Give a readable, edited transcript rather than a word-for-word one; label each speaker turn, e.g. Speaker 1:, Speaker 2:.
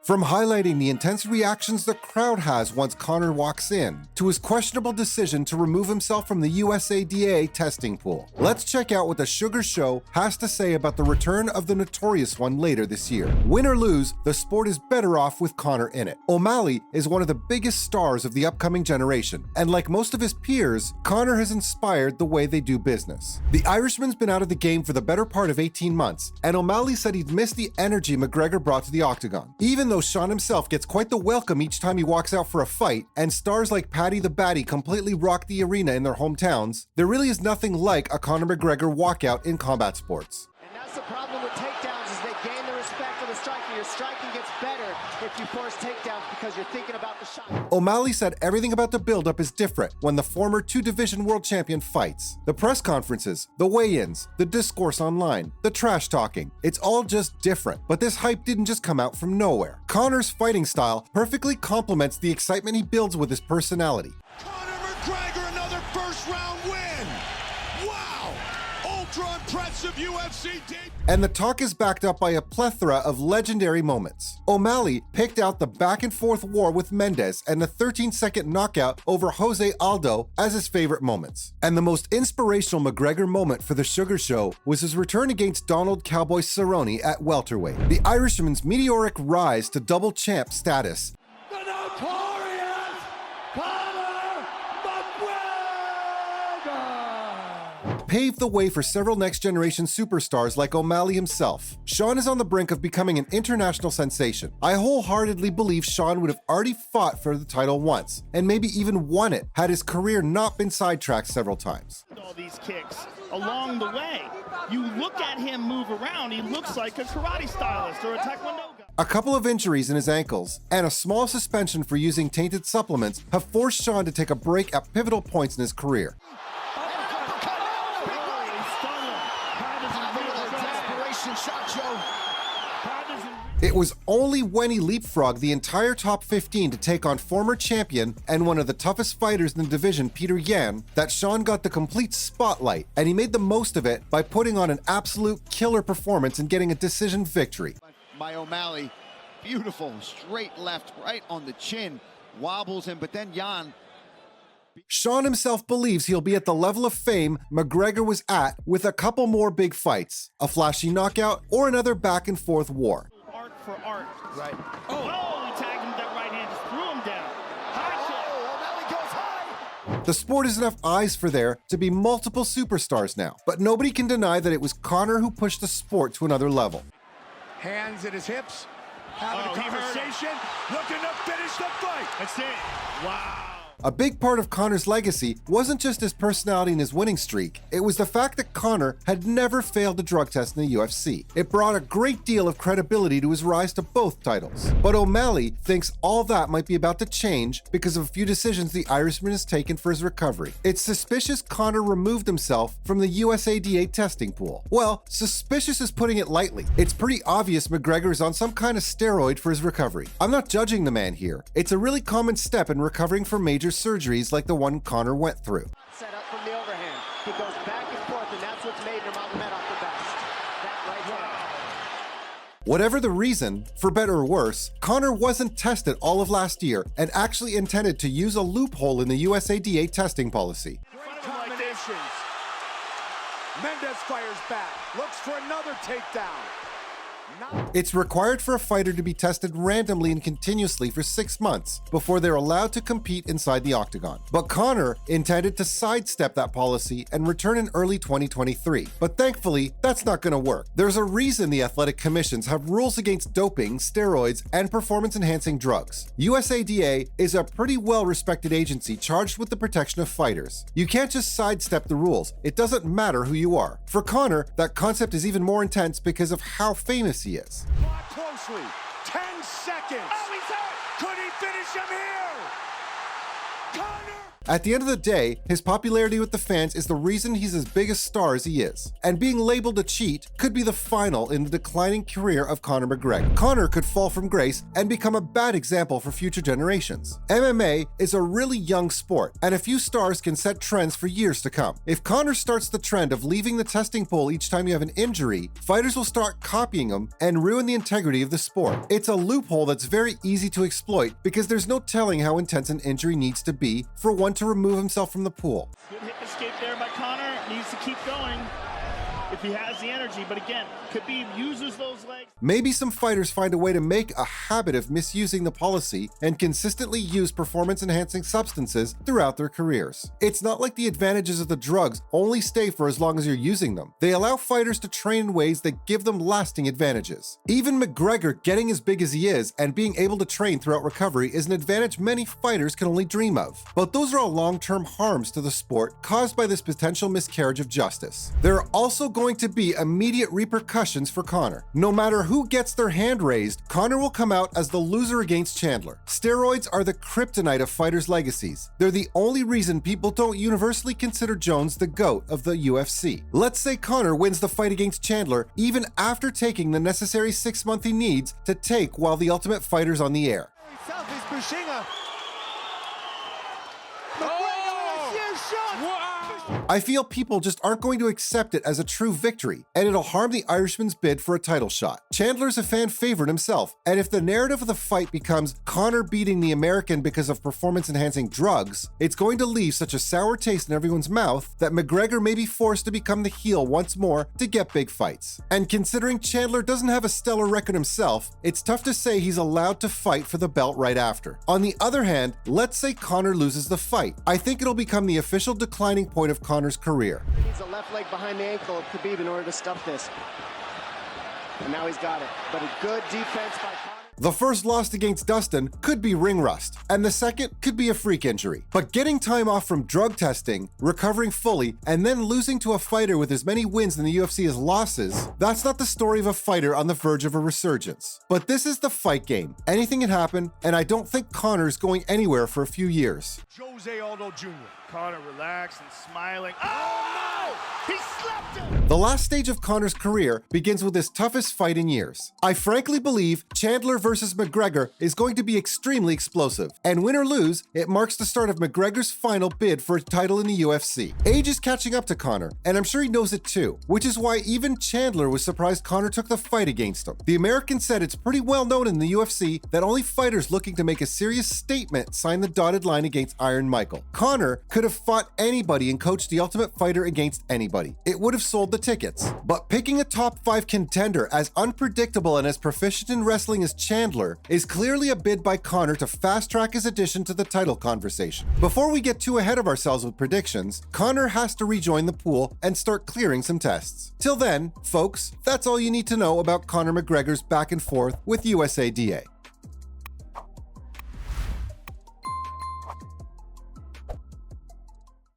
Speaker 1: From highlighting the intense reactions the crowd has once Conor walks in, to his questionable decision to remove himself from the USADA testing pool. Let's check out what the Sugar Show has to say about the return of the Notorious One later this year. Win or lose, the sport is better off with Conor in it. O'Malley is one of the biggest stars of the upcoming generation, and like most of his peers, Conor has inspired the way they do business. The Irishman's been out of the game for the better part of 18 months, and O'Malley said he'd missed the energy McGregor brought to the octagon. Even though Sean himself gets quite the welcome each time he walks out for a fight, and stars like Paddy the Baddy completely rock the arena in their hometowns, there really is nothing like a Conor McGregor walkout in combat sports.
Speaker 2: And that's the problem with takedowns, is they gain the respect of the striker. Your striking gets better if you force takedowns because you're thinking about the shot.
Speaker 1: O'Malley said everything about the build-up is different when the former two-division world champion fights. The press conferences, the weigh-ins, the discourse online, the trash talking, it's all just different. But this hype didn't just come out from nowhere. Conor's fighting style perfectly complements the excitement he builds with his personality.
Speaker 3: Conor McGregor, another first-round win! Wow! Ultra-impressive UFC debut!
Speaker 1: And the talk is backed up by a plethora of legendary moments. O'Malley picked out the back-and-forth war with Mendes and the 13-second knockout over Jose Aldo as his favorite moments. And the most inspirational McGregor moment for the Sugar Show was his return against Donald Cowboy Cerrone at welterweight. The Irishman's meteoric rise to double champ status
Speaker 3: The notorious Conor McGregor!
Speaker 1: paved the way for several next-generation superstars like O'Malley himself. Sean is on the brink of becoming an international sensation. I wholeheartedly believe Sean would have already fought for the title once, and maybe even won it, had his career not been sidetracked several times.
Speaker 4: All these kicks along the way. You look at him move around, he looks like a karate stylist or a taekwondo guy.
Speaker 1: A couple of injuries in his ankles and a small suspension for using tainted supplements have forced Sean to take a break at pivotal points in his career. It was only when he leapfrogged the entire top 15 to take on former champion and one of the toughest fighters in the division, Peter Yan, that Sean got the complete spotlight, and he made the most of it by putting on an absolute killer performance and getting a decision victory.
Speaker 5: By O'Malley, beautiful straight left right on the chin, wobbles him, but then Yan.
Speaker 1: Sean himself believes he'll be at the level of fame McGregor was at with a couple more big fights, a flashy knockout, or another back-and-forth war.
Speaker 4: Art for art.
Speaker 5: Right.
Speaker 4: Oh, he tagged him with that right hand, just threw him down. High kick.
Speaker 5: O'Malley goes high.
Speaker 1: The sport has enough eyes for there to be multiple superstars now, but nobody can deny that it was Conor who pushed the sport to another level.
Speaker 3: Hands at his hips, having a
Speaker 4: he heard
Speaker 3: conversation, looking to finish the fight.
Speaker 4: That's it. Wow.
Speaker 1: A big part of Conor's legacy wasn't just his personality and his winning streak, it was the fact that Conor had never failed a drug test in the UFC. It brought a great deal of credibility to his rise to both titles. But O'Malley thinks all that might be about to change because of a few decisions the Irishman has taken for his recovery. It's suspicious Conor removed himself from the USADA testing pool. Well, suspicious is putting it lightly. It's pretty obvious McGregor is on some kind of steroid for his recovery. I'm not judging the man here. It's a really common step in recovering from major surgeries like the one Conor went through.
Speaker 2: Set up from the overhand. He goes back and forth, and that's what's made Nurmagomedov the best. That right hand.
Speaker 1: Whatever the reason, for better or worse, Conor wasn't tested all of last year and actually intended to use a loophole in the USADA testing policy.
Speaker 3: Great combinations. Mendes fires back, looks for another takedown.
Speaker 1: It's required for a fighter to be tested randomly and continuously for 6 months before they're allowed to compete inside the octagon. But Conor intended to sidestep that policy and return in early 2023. But thankfully, that's not going to work. There's a reason the athletic commissions have rules against doping, steroids, and performance-enhancing drugs. USADA is a pretty well-respected agency charged with the protection of fighters. You can't just sidestep the rules. It doesn't matter who you are. For Conor, that concept is even more intense because of how famous he is.
Speaker 3: Watch closely. 10 seconds.
Speaker 4: Oh, he's hurt.
Speaker 3: Could he finish him here? Conor!
Speaker 1: At the end of the day, his popularity with the fans is the reason he's as big a star as he is. And being labeled a cheat could be the final in the declining career of Conor McGregor. Conor could fall from grace and become a bad example for future generations. MMA is a really young sport, and a few stars can set trends for years to come. If Conor starts the trend of leaving the testing pool each time you have an injury, fighters will start copying him and ruin the integrity of the sport. It's a loophole that's very easy to exploit because there's no telling how intense an injury needs to be for one to remove himself from the pool.
Speaker 4: Good hip escape there by Conor. Needs to keep going if he has the energy, but again, Khabib uses those legs.
Speaker 1: Maybe some fighters find a way to make a habit of misusing the policy and consistently use performance-enhancing substances throughout their careers. It's not like the advantages of the drugs only stay for as long as you're using them. They allow fighters to train in ways that give them lasting advantages. Even McGregor getting as big as he is and being able to train throughout recovery is an advantage many fighters can only dream of. But those are all long-term harms to the sport caused by this potential miscarriage of justice. There are also going to be immediate repercussions for Conor. No matter who gets their hand raised, Conor will come out as the loser against Chandler. Steroids are the kryptonite of fighters' legacies. They're the only reason people don't universally consider Jones the GOAT of the UFC. Let's say Conor wins the fight against Chandler even after taking the necessary 6 months he needs to take while the Ultimate Fighter's on the air. I feel people just aren't going to accept it as a true victory, and it'll harm the Irishman's bid for a title shot. Chandler's a fan favorite himself, and if the narrative of the fight becomes Conor beating the American because of performance-enhancing drugs, it's going to leave such a sour taste in everyone's mouth that McGregor may be forced to become the heel once more to get big fights. And considering Chandler doesn't have a stellar record himself, it's tough to say he's allowed to fight for the belt right after. On the other hand, let's say Conor loses the fight. I think it'll become the official declining point of Conor's career.
Speaker 2: He needs a left leg behind the ankle of Khabib in order to stuff this. And now he's got it. But a good defense by Conor.
Speaker 1: The first loss against Dustin could be ring rust, and the second could be a freak injury. But getting time off from drug testing, recovering fully, and then losing to a fighter with as many wins in the UFC as losses, that's not the story of a fighter on the verge of a resurgence. But this is the fight game. Anything can happen, and I don't think Conor's going anywhere for a few years.
Speaker 3: Jose Aldo Jr.
Speaker 4: Conor relaxed and smiling. Oh no! He slapped him!
Speaker 1: The last stage of Conor's career begins with his toughest fight in years. I frankly believe Chandler versus McGregor is going to be extremely explosive, and win or lose, it marks the start of McGregor's final bid for a title in the UFC. Age is catching up to Conor, and I'm sure he knows it too, which is why even Chandler was surprised Conor took the fight against him. The American said it's pretty well known in the UFC that only fighters looking to make a serious statement sign the dotted line against Iron Michael. Conor could have fought anybody and coached the Ultimate Fighter against anybody. It would have sold the tickets. But picking a top 5 contender as unpredictable and as proficient in wrestling as Chandler is clearly a bid by Conor to fast-track his addition to the title conversation. Before we get too ahead of ourselves with predictions, Conor has to rejoin the pool and start clearing some tests. Till then, folks, that's all you need to know about Conor McGregor's back and forth with USADA.